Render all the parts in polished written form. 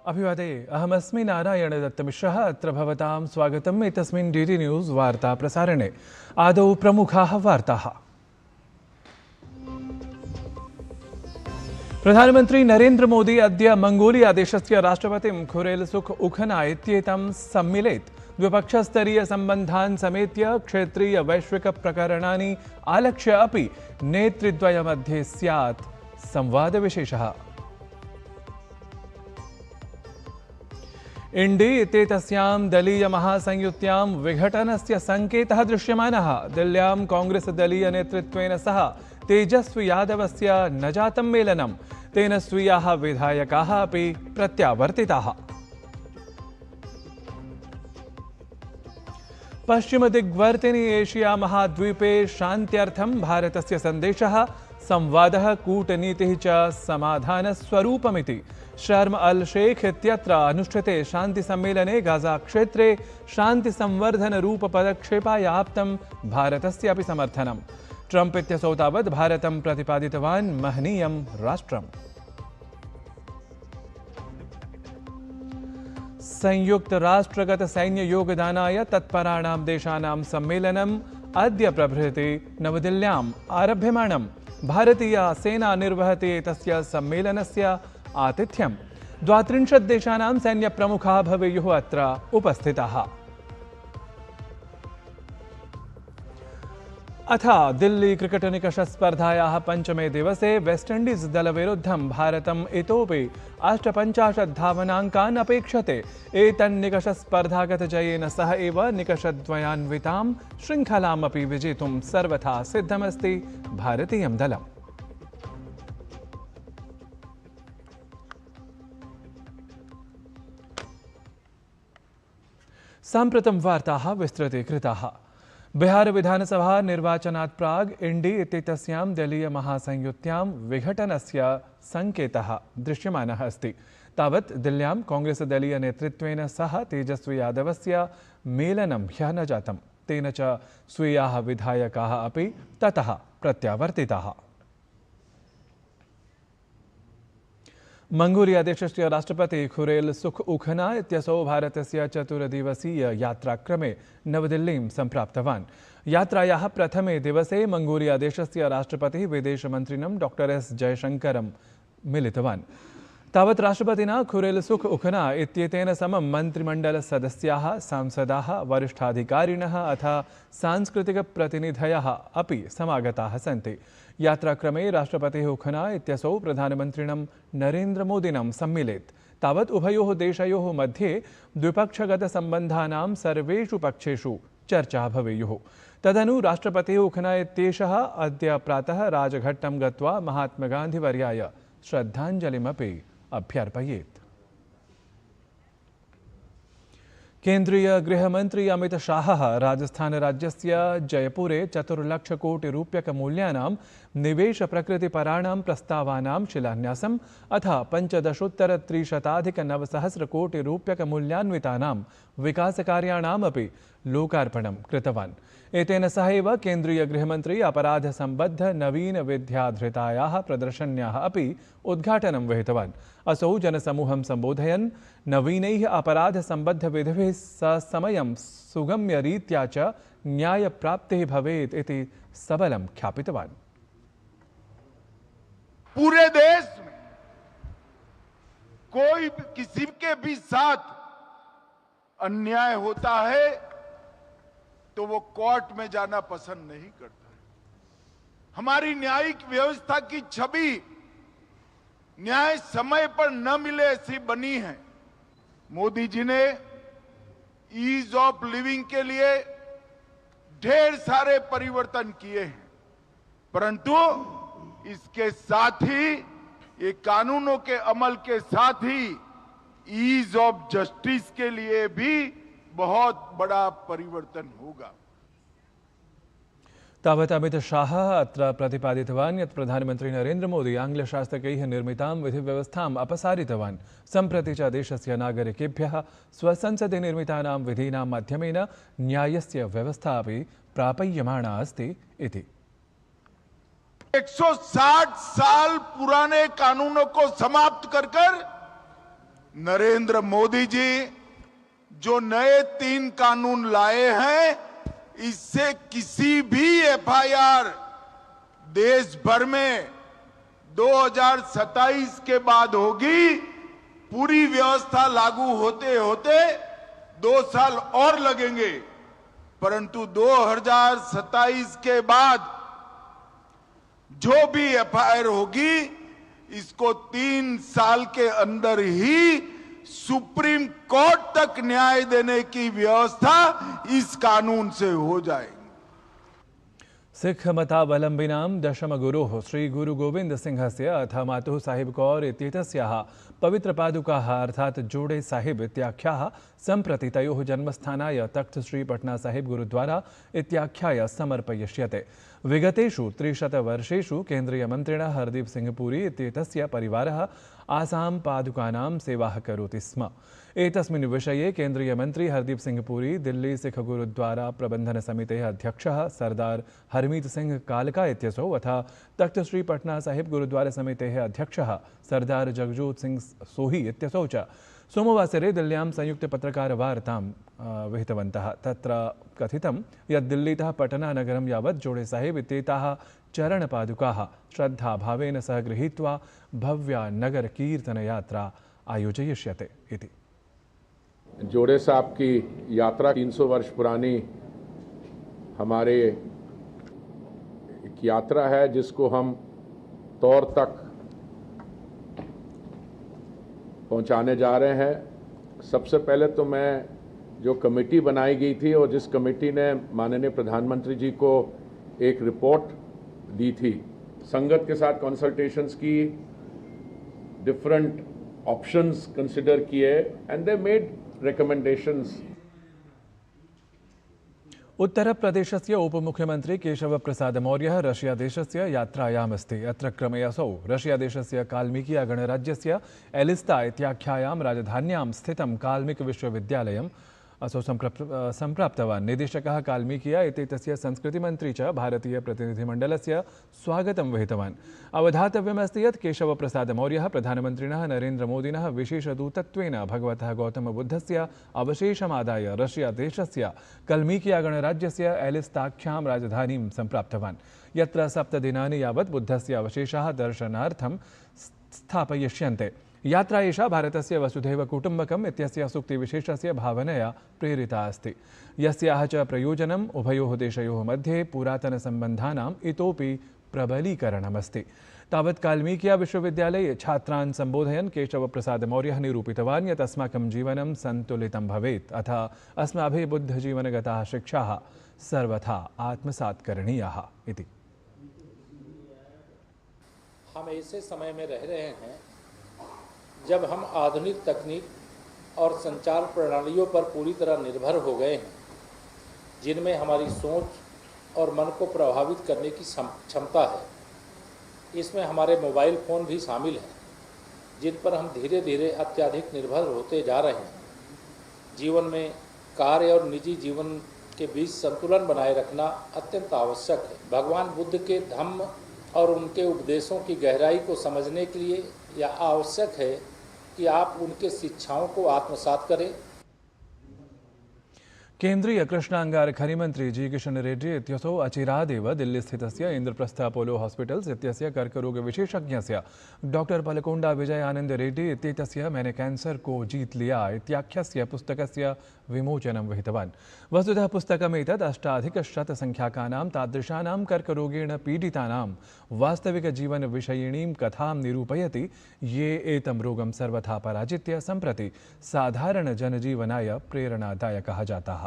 अभिवादे अहमस्मि नारायण दत्तमिश्रः अत्र भवतां स्वागतम् एतस्मिन् डीडी न्यूज़ वार्ता प्रसारणे आदौ प्रमुखाः वार्ताः। प्रधानमन्त्री नरेन्द्र मोदी अद्य मंगोलिया देशस्य राष्ट्रपतिं खुरेलसुख उखना इत्येतं सम्मिलेत्। द्विपक्षस्तरीय सम्बन्धान् समेत्य क्षेत्रीय वैश्विक प्रकरणानि आलक्ष्य अपि नेतृद्वयमध्ये स्यात् संवादविशेषः। इंडी इत्येतस्यां दलीय महासंयुत्यां विघटनस्य संकेतः दृश्यमानः। दिल्ल्यां कांग्रेस दलीय नेतृत्वेन सह तेजस्वी यादवस्य न जातं मेलनं। तेन स्वीयाः विधायकाः अपि प्रत्यावर्तिताः। पश्चिमदिग्वर्तिनि एशिया महाद्वीपे शान्त्यर्थं भारतस्य सन्देशः। संवादः कूटनीतिः च समाधानस्वरूपमिति शर्म अल शेख इत्यत्र अनुष्ठिते शान्तिसम्मेलने गाजा क्षेत्रे शान्तिसंवर्धनरूपपदक्षेपाय आप्तं भारतस्यापि समर्थनम्। ट्रम्प इत्यसौ तावत् भारतं प्रतिपादितवान् महनीयं राष्ट्रम्। संयुक्त राष्ट्रगत सैन्य योगदानाय तत्पराणां देशानां सम्मेलनम् अद्य प्रभृति नवदिल्ल्याम् आरभ्यमाणम्। भारतीय सेना निर्वहति एतस्य सम्मेलनस्य आतिथ्यम्। 32 देशानां सैन्यप्रमुखाः भवेयुः अत्र उपस्थिताः। अथ दिल्ली क्रिकेट निकषस्पर्धायाः पञ्चमे दिवसे वेस्ट इंडीज दलविरुद्धं भारतम् इतोपि 58 धावनाङ्कान् अपेक्षते। एतन्निकषस्पर्धागतजयेन सह एव निकषद्वयान्वितां शृङ्खलामपि विजेतुं सर्वथा सिद्धमस्ति भारतीयं दलम्। साम्प्रतं वार्ताः विस्तृतीकृताः। बिहार विधानसभा निर्वाचनात् प्राग् इंडी इत्येतस्यां दलीय महासंयुत्यां विघटनस्य संकेतः दृश्यमानः अस्ति। तावत् दिल्ल्यां कांग्रेस दलीय नेतृत्वेन सह तेजस्वी यादवस्य मेलनं ह्यः न जातम्। तेन च स्वीयाः विधायकाः अपि ततः प्रत्यावर्तिताः। मंगोलिया देशस्य राष्ट्रपति खुरेलसुख उखना इत्यसौ भारतस्य 4 दिवसीय यात्राक्रमे नवदिल्लीं सम्प्राप्तवान्। यात्रायाः प्रथमे दिवसे मंगोलिया देशस्य राष्ट्रपतिः विदेशमन्त्रिणं डॉ एस जयशंकरं मिलितवान्। तावत् राष्ट्रपतिना खुरेलसुख उखना इत्येतेन समं मन्त्रिमण्डलसदस्याः, सांसदाः, वरिष्ठाधिकारिणः अथ सांस्कृतिकप्रतिनिधयः अपि समागताः सन्ति। यात्राक्रमे राष्ट्रपतिः उखना इत्यसौ प्रधानमन्त्रिणं नरेन्द्र मोदिनं सम्मिलेत्। तावत् उभयोः देशयोः मध्ये द्विपक्षगतसम्बन्धानां सर्वेषु पक्षेषु चर्चा भवेयुः। तदनु राष्ट्रपतिः उखना इत्येषः अद्य प्रातः राजघट्टं गत्वा महात्मगान्धिवर्याय श्रद्धाञ्जलिमपि अभ्यर्पयेत्। केन्द्रीय गृहमन्त्री अमित शाहः राजस्थान राज्यस्य जयपुरे 4 लक्षकोटिरूप्यकमूल्यानां निवेशप्रकृतिपराणां प्रस्तावानां शिलान्यासम् अथ 15,300,900,कोटिरूप्यकमूल्यान्वितानां विकासकार्याणामपि लोकार्पणं कृतवान्। एतेन सहैव केन्द्रीय गृहमन्त्री अपराधसम्बद्ध नवीन विद्याधृतायाः प्रदर्शन्याः अपि उद्घाटनं विहितवान्। असौ जनसमूहं सम्बोधयन् नवीनैः अपराधसम्बद्धविधिभिः समयं सुगम्यरीत्या च न्यायप्राप्तिः भवेत् इति सबलं ख्यापितवान्। पूरे देश में कोई किसी के भी साथ अन्याय होता है तो वो कोर्ट में जाना पसंद नहीं करता है। हमारी न्यायिक व्यवस्था की छवि न्याय समय पर न मिले ऐसी बनी है। मोदी जी ने ईज ऑफ लिविंग के लिए ढेर सारे परिवर्तन किए हैं, परंतु इसके साथ ही ये कानूनों के अमल के साथ ही ईज ऑफ जस्टिस के लिए भी बहुत बड़ा परिवर्तन होगा। तावत् अमित शाहः अत्र प्रतिपादितवान् यत् प्रधानमन्त्री नरेन्द्र मोदी आङ्ग्लशासकैः निर्मितां विधिव्यवस्थाम् अपसारितवान्। सम्प्रति च देशस्य नागरिकेभ्यः स्वसंसदि निर्मितानां विधीनां माध्यमेन न्यायस्य व्यवस्था अपि प्रापय्यमाणा अस्ति इति। 160 साल पुराने कानूनों को समाप्त कर नरेंद्र मोदी जी जो नए 3 कानून लाए हैं, इससे किसी भी एफआईआर देश भर में 2027 के बाद होगी। पूरी व्यवस्था लागू होते होते 2 साल और लगेंगे, परंतु 2027 के बाद जो भी एफआईआर होगी, इसको 3 साल के अंदर ही सुप्रीम कोर्ट तक न्याय देने की व्यवस्था इस कानून से हो जाएगी। सिख मतावलंबिनां दशमगुरोः श्री गुरु गोविंद सिंहस्य अथ मातुः साहिब कौर इत्येतस्याः पवित्रपादुकाः अर्थात् जोडे साहिब इत्याख्याः सम्प्रति तयोः जन्मस्थानाय तख्त श्री पटना साहिब गुरुद्वारा इत्याख्याय समर्पयिष्यते। विगतेषु 300 वर्षेषु केन्द्रीयमन्त्रिणः हरदीप सिंह पुरी इत्येतस्य परिवारः आसाम पादुकानां सेवाः करोति स्म। एतस्मिन् विषये केन्द्रीयमन्त्री हरदीप सिंह पुरी दिल्ली सिख गुरुद्वारा प्रबंधन समितेः अध्यक्षः सरदार हरमीत सिंह कालका इत्यसौ अथ तख्त श्री पटना साहिब गुरुद्वारा समितेः अध्यक्षः सरदार जगजोत सिंह सोही इत्यसौ च सोमवासरे दिल्ल्यां संयुक्त पत्रकारवार्तां विहितवन्तः। तत्र कथितं यत् दिल्लीतः पटना नगरं यावत् जोडे साहिब इत्येताः चरणपादुकाः श्रद्धाभावेन सह गृहीत्वा भव्या नगर कीर्तन यात्रा आयोजयिष्यते इति। जोड़े साहब की यात्रा 300 वर्ष पुरानी हमारे एक यात्रा है, जिसको हम तौर तक पहुंचाने जा रहे हैं। सबसे पहले तो मैं जो कमेटी बनाई गई थी और जिस कमेटी ने माननीय प्रधानमंत्री जी को एक रिपोर्ट दी थी, संगत के साथ कंसल्टेशंस की, डिफरेंट ऑप्शंस कंसिडर किए एंड दे मेड recommendations. उत्तरप्रदेशस्य उपमुख्यमन्त्री केशवप्रसाद मौर्यः रशियादेशस्य यात्रायामस्ति। अत्र क्रमे असौ रशियादेशस्य काल्मिकिया गणराज्यस्य एलिस्ता इत्याख्यायां राजधान्यां स्थितं काल्मिक विश्वविद्यालयम् असौ सम्प्राप्तवान्। निदेशकः काल्मिकिया इत्येतस्य संस्कृतिमन्त्री च भारतीयप्रतिनिधिमण्डलस्य स्वागतं विहितवान्। अवधातव्यमस्ति यत् केशवप्रसादमौर्यः प्रधानमन्त्रिणः नरेन्द्रमोदिनः विशेषदूतत्वेन भगवतः गौतमबुद्धस्य अवशेषमादाय रशियादेशस्य काल्मिकिया गणराज्यस्य एलिस्ताख्यां राजधानीं सम्प्राप्तवान्, यत्र 7 दिनानि यावत् बुद्धस्य अवशेषाः दर्शनार्थं स्थापयिष्यन्ते। यात्रा एषा भारतस्य वसुधैव कुटुम्बकम् इत्यस्य सूक्तिविशेषस्य भावनया प्रेरिता अस्ति, यस्याः च प्रयोजनम् उभयोः देशयोः मध्ये पुरातनसम्बन्धानाम् इतोपि प्रबलीकरणमस्ति। तावत् काल्मिकिया विश्वविद्यालये छात्रान् सम्बोधयन् केशवप्रसादमौर्यः निरूपितवान् यत् अस्माकं जीवनं सन्तुलितं भवेत्, अथ अस्माभिः बुद्धजीवनगताः शिक्षाः सर्वथा आत्मसात् करणीयाः इति। हम ऐसे समय में रह रहे हैं जब हम आधुनिक तकनीक और संचार प्रणालियों पर पूरी तरह निर्भर हो गए हैं, जिनमें हमारी सोच और मन को प्रभावित करने की क्षमता है। इसमें हमारे मोबाइल फ़ोन भी शामिल हैं, जिन पर हम धीरे धीरे अत्यधिक निर्भर होते जा रहे हैं। जीवन में कार्य और निजी जीवन के बीच संतुलन बनाए रखना अत्यंत आवश्यक है। भगवान बुद्ध के धम्म और उनके उपदेशों की गहराई को समझने के लिए यह आवश्यक है कि आप उनके शिक्षाओं को आत्मसात करें। केन्द्रीय कृष्णांगार खनिमंत्री जी किशन रेड्डी इत्यसौ अचिरादेव दिल्लीस्थितस्य इंद्रप्रस्थ अपोलो हॉस्पिटल्स इत्यस्य कर्करोग विशेषज्ञस्य डॉक्टर पलकोंडा विजय आनंद रेड्डी इत्येतस्य मैंने कैंसर को जीत लिया इत्याख्यस्य पुस्तकस्य विमोचनं विहितवान्। वस्तुतः पुस्तकमेतत् 8,100 तादृशानां कर्करोगेण पीडितानां वास्तविकजीवनविषयिणीं कथां निरूपयति, ये एतं रोगं सर्वथा पराजित्य सम्प्रति साधारणजनजीवनाय प्रेरणादायकः जाताः।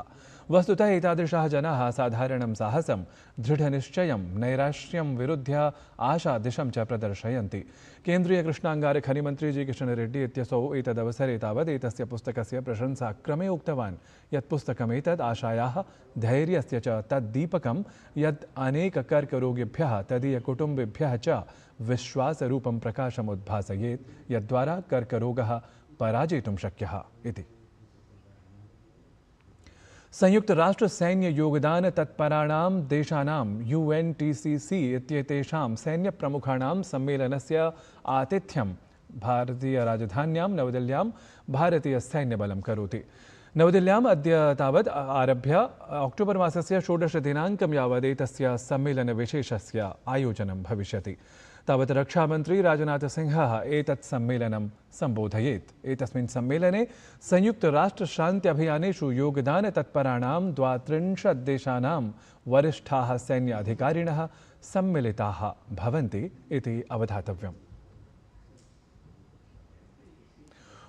वस्तुतः एतादृशाः जनाः साधारणं साहसं, दृढनिश्चयं, नैराश्यं विरुध्य आशादिशं च प्रदर्शयन्ति। केन्द्रीय कृष्णांगार खनिमंत्री जी किशन रेड्डी इत्यसौ एतदवसरे तावत् एतस्य पुस्तकस्य प्रशंसा क्रमे उक्तवान् यत् पुस्तकमेतत् आशायाः, धैर्यस्य च तद्दीपकं यत् अनेककर्करोगिभ्यः तदीयकुटुम्बेभ्यः च विश्वासरूपं प्रकाशमुद्भासयेत्, यद्द्वारा कर्करोगः पराजेतुं शक्यः इति। संयुक्त राष्ट्र सैन्य योगदान तत्पराणां देशानां UNTCC इत्येतेषां सैन्यप्रमुखाणां सम्मेलनस्य आतिथ्यं भारतीयराजधान्यां नवदिल्ल्यां भारतीयसैन्यबलं करोति। नवदिल्ल्याम् अद्य तावत् आरभ्य अक्टोबर् मासस्य 16 दिनाङ्कं यावत् एतस्य सम्मेलनविशेषस्य आयोजनं भविष्यति। तावत् रक्षामन्त्री राजनाथसिंहः एतत् सम्मेलनं सम्बोधयेत्। एतस्मिन् सम्मेलने संयुक्तराष्ट्रशान्त्यभियानेषु योगदानतत्पराणां 32 देशानां वरिष्ठाः सैन्य अधिकारिणः सम्मिलिताः भवन्ति इति अवधातव्यम्।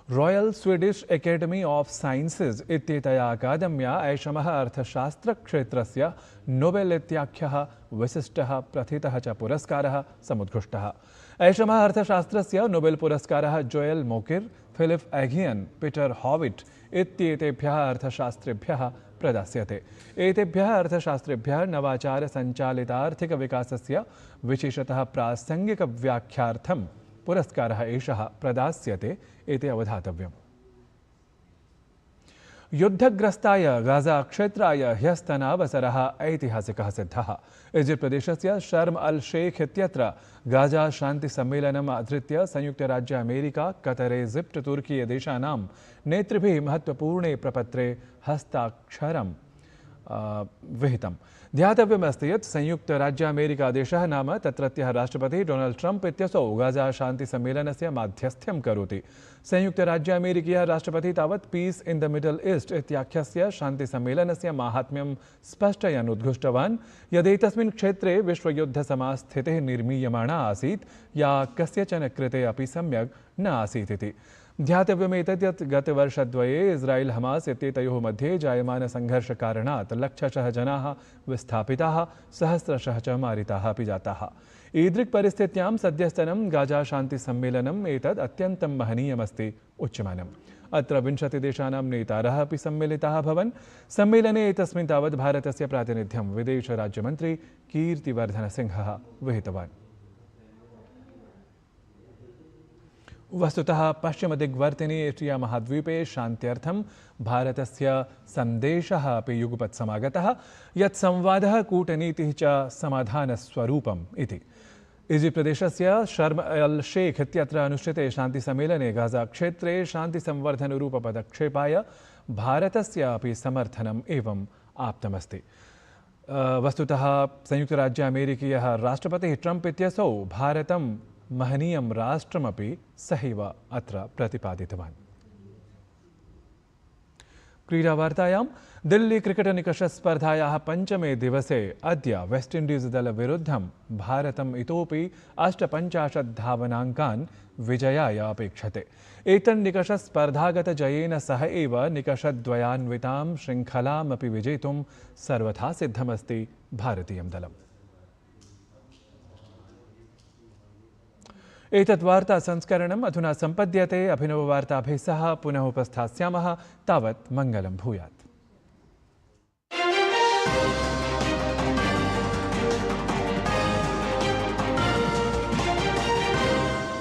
Royal Swedish academy of sciences इत्येतया अकादम्या ऐषमः अर्थशास्त्रक्षेत्रस्य नोबेल इत्याख्यः विशिष्टः प्रथितः च पुरस्कारः समुद्घुष्टः। ऐषमः अर्थशास्त्रस्य नोबेल पुरस्कारः Joel Mokyr, Philippe Aghion, Peter Howitt इत्येतेभ्यः अर्थशास्त्रिभ्यः प्रदास्यते। एतेभ्यः अर्थशास्त्रिभ्यः नवाचार संचालितार्थिक विकासस्य विशेषतः प्रासंगिक व्याख्यार्थं पुरस्कारः एषः प्रदास्यते इति अवधातव्यम्। युद्धग्रस्ताय गाजा क्षेत्राय ह्यस्तनावसरः ऐतिहासिकः सिद्धः। इजिप्ट प्रदेशस्य शर्म अल शेख इत्यत्र गाजा शान्तिसम्मेलनम् आधृत्य संयुक्तराज्य अमेरिका, कतर, इजिप्ट, तुर्की देशानां नेतृभिः महत्त्वपूर्णे प्रपत्रे हस्ताक्षरं विहितम्। ध्यातव्यमस्ति यत् संयुक्तराज्यामेरिकादेशः नाम तत्रत्यः राष्ट्रपतिः डोनाल्ड ट्रम्प इत्यसौ गाजा शान्तिसम्मेलनस्य माध्यस्थ्यं करोति। संयुक्तराज्यामेरिकीयः राष्ट्रपतिः तावत् peace in the middle east इत्याख्यस्य शान्तिसम्मेलनस्य माहात्म्यं स्पष्टयन् उद्घुष्टवान् यदेतस्मिन् क्षेत्रे विश्वयुद्धसमास्थितिः निर्मीयमाणा आसीत् या कस्यचन कृते अपि सम्यक् न आसीत् इति। ध्यातव्यमेतत् यत् गतवर्षद्वये इस्रायेल हमास इत्येतयोः मध्ये जायमानसङ्घर्षकारणात् लक्षशः जनाः विस्थापिताः, सहस्रशः च मारिताः अपि जाताः। ईदृक् परिस्थित्यां सद्यस्तनं गाजा शान्तिसम्मेलनम् एतत् अत्यन्तं महनीयमस्ति उच्यमानम्। अत्र 20 देशानां नेतारः अपि सम्मिलिताः अभवन्। सम्मेलने एतस्मिन् तावत् भारतस्य प्रातिनिध्यं विदेशराज्यमन्त्री कीर्तिवर्धनसिंहः विहितवान्। वस्तुतः पश्चिमदिग्वर्तिनि एशिया महाद्वीपे शान्त्यर्थं भारतस्य सन्देशः अपि युगपत् समागतः यत् संवादः कूटनीतिः च समाधानस्वरूपम् इति। इजिप्ट प्रदेशस्य शर्म अल शेख इत्यत्र अनुष्ठिते शान्तिसम्मेलने गाजा क्षेत्रे शान्तिसंवर्धनरूपपदक्षेपाय भारतस्य अपि समर्थनम् एवम् आप्तमस्ति। वस्तुतः संयुक्तराज्यामेरिकीयः राष्ट्रपतिः ट्रम्प इत्यसौ भारतं महनीयं राष्ट्रमपि सहैव अत्र प्रतिपादितवान्। क्रीडावार्तायां दिल्ली क्रिकेट निकषस्पर्धायाः 5मे दिवसे अद्य वेस्ट इण्डीज़ दलविरुद्धं भारतम् इतोपि 58 धावनाङ्कान् विजयाय अपेक्षते। एतन्निकषस्पर्धागतजयेन सह एव निकषद्वयान्वितां शृङ्खलामपि विजेतुं सर्वथा सिद्धमस्ति भारतीयं दलम्। एतत् वार्ता संस्करणम् अधुना सम्पद्यते। अभिनववार्ताभिः सह पुनः उपस्थास्यामः। तावत् मङ्गलं भूयात्।